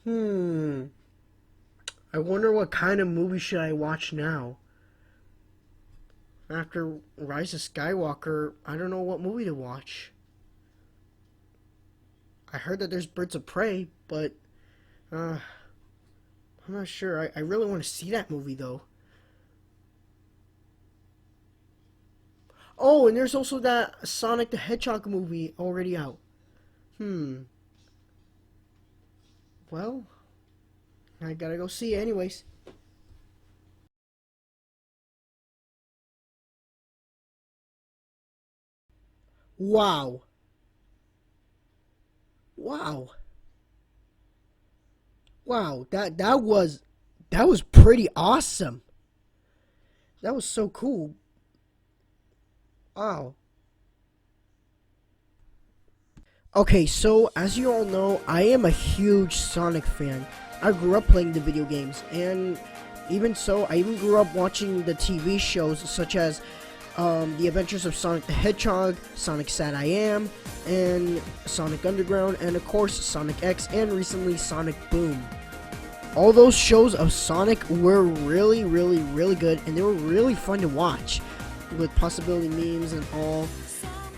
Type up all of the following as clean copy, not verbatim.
Hmm. I wonder what kind of movie should I watch now? After Rise of Skywalker, I don't know what movie to watch. I heard that there's Birds of Prey, but uh, I'm not sure. I really want to see that movie though. Oh, and there's also that Sonic the Hedgehog movie already out. Hmm. Well, I gotta go see it anyways. Wow. Wow. Wow. That was pretty awesome. That was so cool. Wow. Okay, so as you all know, I am a huge Sonic fan. I grew up playing the video games, and even so, I even grew up watching the TV shows such as The Adventures of Sonic the Hedgehog, Sonic Sad I Am, and Sonic Underground, and of course Sonic X, and recently Sonic Boom. All those shows of Sonic were really, really, really good, and they were really fun to watch, with possibility memes and all.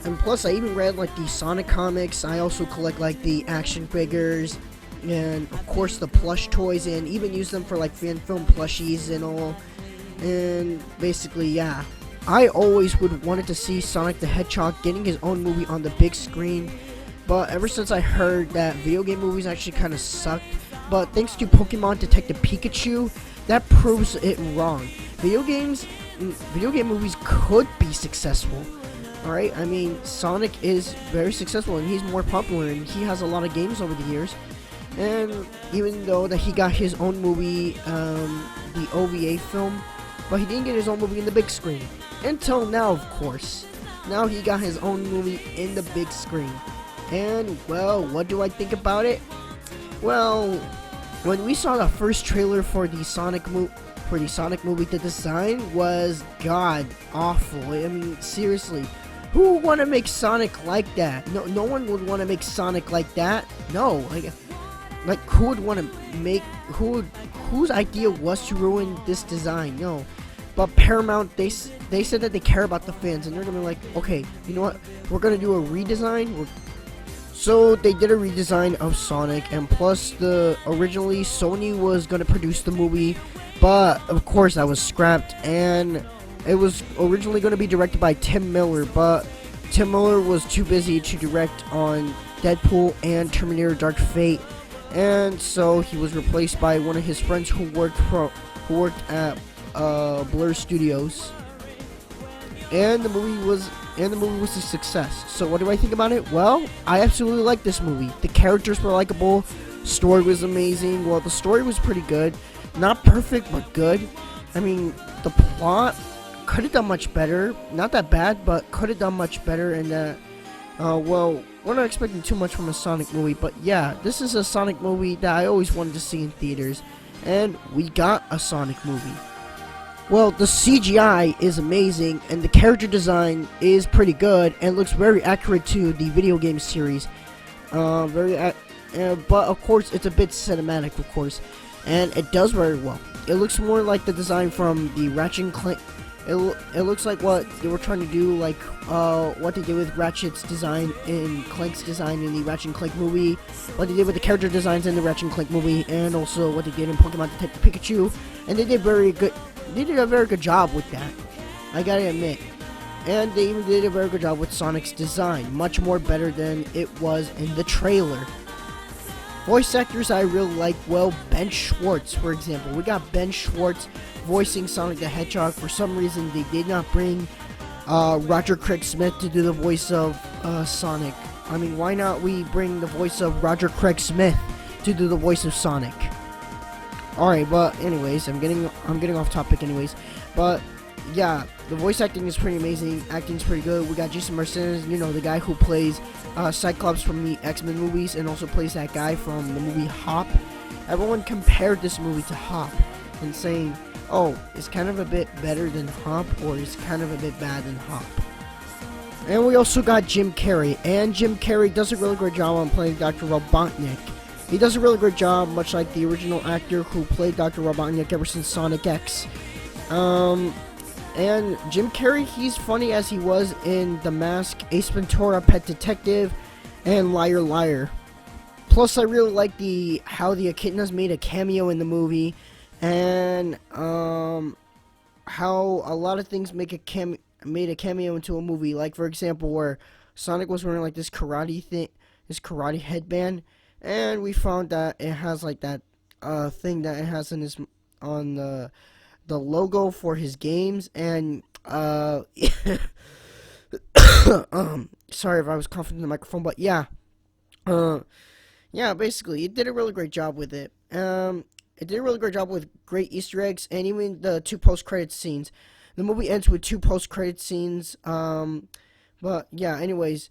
And plus, I even read like the Sonic comics. I also collect like the action figures, and of course the plush toys, and even use them for like fan film plushies and all. And basically, yeah, I always would wanted to see Sonic the Hedgehog getting his own movie on the big screen. But ever since I heard that video game movies actually kind of sucked, but thanks to Pokemon Detective Pikachu, that proves it wrong. Video game movies could be successful. Alright, I mean, Sonic is very successful and he's more popular and he has a lot of games over the years. And even though that he got his own movie, the OVA film, but he didn't get his own movie in the big screen. Until now, of course. Now he got his own movie in the big screen. And, well, what do I think about it? Well, when we saw the first trailer for the Sonic movie, the design was god awful. I mean, seriously, who would want to make Sonic like that? No one would want to make Sonic like that. No, like who would want to make whose idea was to ruin this design? No, but Paramount they said that they care about the fans and they're gonna be like, okay, you know what? We're gonna do a redesign. So they did a redesign of Sonic, and plus originally Sony was gonna produce the movie, but of course that was scrapped, and it was originally going to be directed by Tim Miller, but Tim Miller was too busy to direct on Deadpool and Terminator Dark Fate, and so he was replaced by one of his friends who worked at Blur Studios, and the movie was a success. So what do I think about it? Well, I absolutely like this movie. The characters were likable, story was amazing. Well, the story was pretty good, not perfect but good. I mean, the plot could have done much better. Not that bad, but could have done much better. And well, we're not expecting too much from a Sonic movie, but yeah, this is a Sonic movie that I always wanted to see in theaters, and we got a Sonic movie. Well, the CGI is amazing, and the character design is pretty good, and looks very accurate to the video game series. But of course, it's a bit cinematic, of course, and it does very well. It looks more like the design from the Ratchet and Clank. It looks like what they were trying to do, like what they did with Ratchet's design and Clank's design in the Ratchet and Clank movie, what they did with the character designs in the Ratchet and Clank movie, and also what they did in Pokemon Detective Pikachu. And they did a very good job with that, I gotta admit. And they even did a very good job with Sonic's design, much more better than it was in the trailer. Voice actors I really like, well, Ben Schwartz, for example. We got Ben Schwartz voicing Sonic the Hedgehog. For some reason, they did not bring Roger Craig Smith to do the voice of Sonic. I mean, why not we bring the voice of Roger Craig Smith to do the voice of Sonic? Alright, but anyways, I'm getting off topic anyways. But yeah, the voice acting is pretty amazing. Acting's pretty good. We got Jason Martinez, you know, the guy who plays Cyclops from the X-Men movies, and also plays that guy from the movie Hop. Everyone compared this movie to Hop and saying, oh, it's kind of a bit better than Hop, or it's kind of a bit bad than Hop. And we also got Jim Carrey, and Jim Carrey does a really great job on playing Dr. Robotnik. He does a really great job, much like the original actor who played Dr. Robotnik ever since Sonic X. And Jim Carrey, he's funny as he was in The Mask, Ace Ventura, Pet Detective, and Liar Liar. Plus, I really like how the Echidnas made a cameo in the movie, and how a lot of things made a cameo into a movie. Like, for example, where Sonic was wearing like this karate headband, and we found that it has like that thing that it has in his on the logo for his games, and sorry if I was coughing in the microphone, but yeah, yeah, basically, it did a really great job with it. It did a really great job with great Easter eggs and even the two post-credit scenes. The movie ends with two post-credit scenes. But yeah, anyways,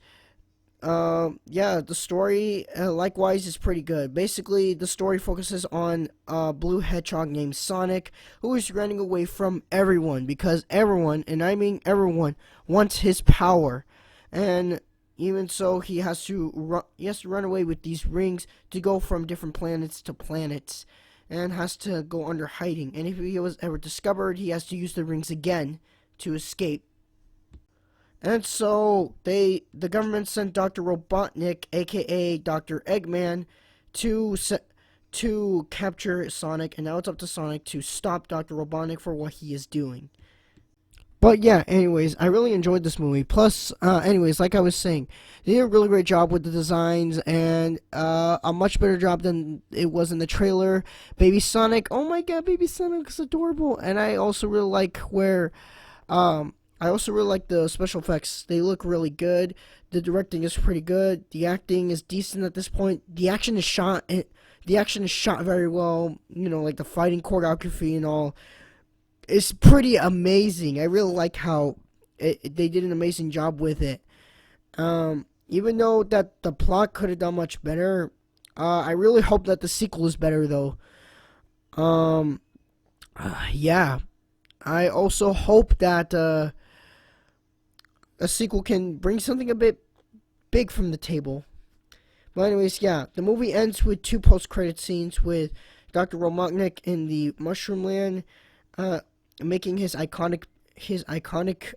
yeah, the story likewise is pretty good. Basically, the story focuses on a blue hedgehog named Sonic who is running away from everyone because everyone, and I mean everyone, wants his power, and even so, he has to run away with these rings to go from different planets to planets, and has to go under hiding. And if he was ever discovered, he has to use the rings again to escape. And so the government sent Dr. Robotnik, aka Dr. Eggman, to capture Sonic, and now it's up to Sonic to stop Dr. Robotnik for what he is doing. But yeah, anyways, I really enjoyed this movie. Plus, anyways, like I was saying, they did a really great job with the designs, and a much better job than it was in the trailer. Baby Sonic, oh my god, Baby Sonic is adorable, and I also really like I also really like the special effects. They look really good. The directing is pretty good. The acting is decent at this point. The action is shot. The action is shot very well. You know, like the fighting choreography and all. It's pretty amazing. I really like how they did an amazing job with it. Even though that the plot could have done much better, I really hope that the sequel is better though. Yeah. I also hope that a sequel can bring something a bit big from the table. But anyways, yeah, the movie ends with two post-credit scenes with Dr. Robotnik in the Mushroom Land, making his iconic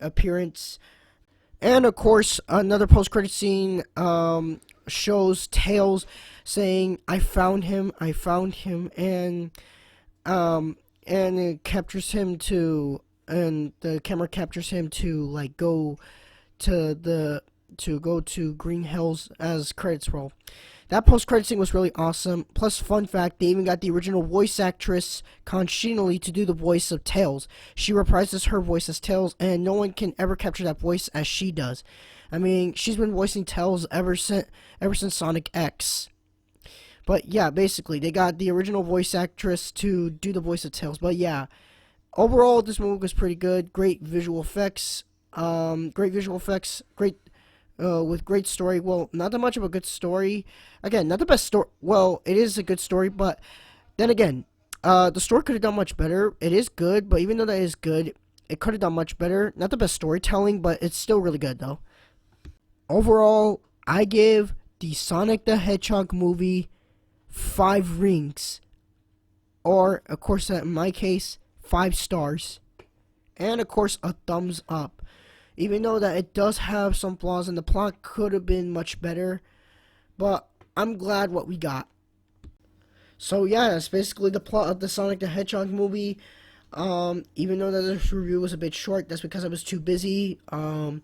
appearance, and of course another post-credit scene shows Tails saying, I found him," and it captures him and the camera captures him to like go to Green Hills as credits roll. That post-credit scene was really awesome. Plus, fun fact, they even got the original voice actress, Conchita Lee, to do the voice of Tails. She reprises her voice as Tails, and no one can ever capture that voice as she does. I mean, she's been voicing Tails ever since Sonic X. But yeah, basically, they got the original voice actress to do the voice of Tails. But yeah, overall, this movie was pretty good. Great visual effects. Great with great story. Well, not that much of a good story. Again, not the best story. Well, it is a good story, but then again, the story could have done much better. It is good, but even though that is good, it could have done much better. Not the best storytelling, but it's still really good though. Overall, I give the Sonic the Hedgehog movie 5 rings, or of course, in my case, 5 stars, and of course, a thumbs up. Even though that it does have some flaws and the plot could have been much better, but I'm glad what we got. So yeah, that's basically the plot of the Sonic the Hedgehog movie. Even though that this review was a bit short, that's because I was too busy. I'm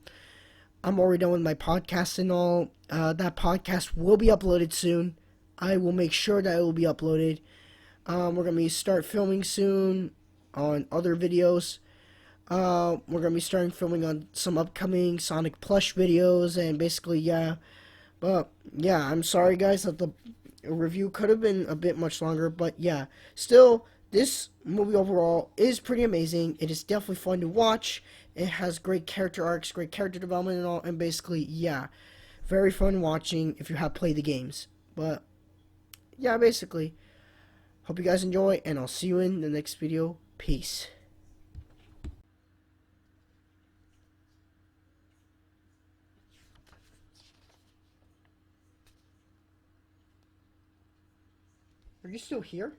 already done with my podcast and all. That podcast will be uploaded soon. I will make sure that it will be uploaded. We're gonna start filming soon on other videos. We're gonna be starting filming on some upcoming Sonic plush videos, and basically, yeah. But yeah, I'm sorry guys that the review could have been a bit much longer, but yeah, still, this movie overall is pretty amazing. It is definitely fun to watch. It has great character arcs, great character development and all, and basically, yeah, very fun watching if you have played the games. But yeah, basically, hope you guys enjoy, and I'll see you in the next video. Peace. Are you still here?